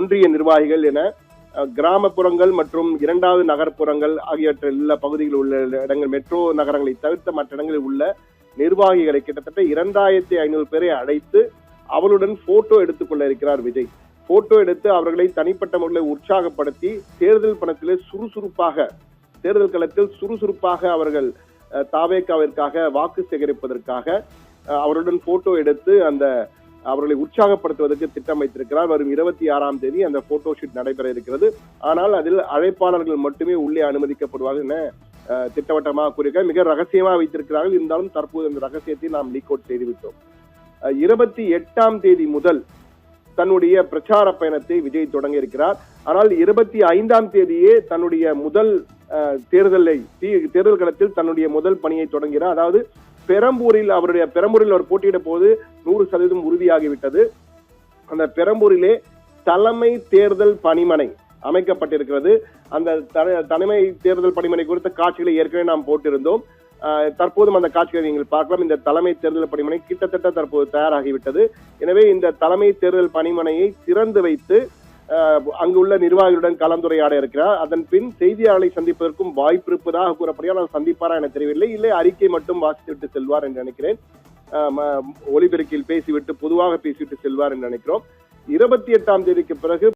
ஒன்றிய நிர்வாகிகள் என கிராமப்புறங்கள் மற்றும் இரண்டாவது நகர்ப்புறங்கள் ஆகியவற்றில் உள்ள பகுதிகளில் உள்ள இடங்கள், மெட்ரோ நகரங்களை தவிர்த்த மற்ற இடங்களில் உள்ள நிர்வாகிகளை கிட்டத்தட்ட 2500 பேரை அழைத்து அவளுடன் போட்டோ எடுத்துக்கொள்ள இருக்கிறார் விஜய். போட்டோ எடுத்து அவர்களை தனிப்பட்ட முறையில் உற்சாகப்படுத்தி தேர்தல் பணத்திலே தேர்தல் களத்தில் சுறுசுறுப்பாக அவர்கள் தாவேகாவிற்காக வாக்கு சேகரிப்பதற்காக அவருடன் போட்டோ எடுத்து அவர்களை உற்சாகப்படுத்துவதற்கு திட்டம் வைத்திருக்கிறார். வரும் 26ஆம் தேதி அந்த போட்டோ ஷூட் நடைபெற இருக்கிறது. ஆனால் அதில் அழைப்பாளர்கள் மட்டுமே உள்ளே அனுமதிக்கப்படுவார்கள் என திட்டவட்டமாக கூறியிருக்கிறார். மிக ரகசியமாக வைத்திருக்கிறார்கள். இருந்தாலும் தற்போது அந்த ரகசியத்தை நாம் லீக் அவுட் செய்துவிட்டோம். 28ஆம் தேதி முதல் தன்னுடைய பிரச்சார பயணத்தை விஜய் தொடங்க இருக்கிறார். ஆனால் 25ஆம் தேதியே தன்னுடைய முதல் தேர்தல் களத்தில் தன்னுடைய முதல் பணியை தொடங்குகிறார். அதாவது பெரம்பூரில் அவர் போட்டியிட போது 100% உறுதியாகிவிட்டது. அந்த பெரம்பூரிலே தலைமை தேர்தல் பணிமனை அமைக்கப்பட்டிருக்கிறது. அந்த தலைமை தேர்தல் பணிமனை குறித்த காட்சிகளை ஏற்கனவே நாம் போட்டிருந்தோம். தற்போதும் அந்த காட்சிகளை நீங்கள் பார்க்கலாம். இந்த தலைமை தேர்தல் பணிமனை கிட்டத்தட்ட தற்போது தயாராகிவிட்டது. எனவே இந்த தலைமை தேர்தல் பணிமனையை திறந்து வைத்து அங்குள்ள நிர்வாகிகளுடன் கலந்துரையாட இருக்கிறார். அதன் பின் செய்தியாளர்களை சந்திப்பதற்கும் வாய்ப்பு இருப்பதாக கூறப்படுகிறார். சந்திப்பாரா என தெரியவில்லை. இல்லை அறிக்கை மட்டும் வாசித்துவிட்டு செல்வார் என்று நினைக்கிறேன். ஒலிபெருக்கில் பேசிவிட்டு பொதுவாக பேசிவிட்டு செல்வார் என்று நினைக்கிறோம். 28ஆம் தேதிக்கு பிறகு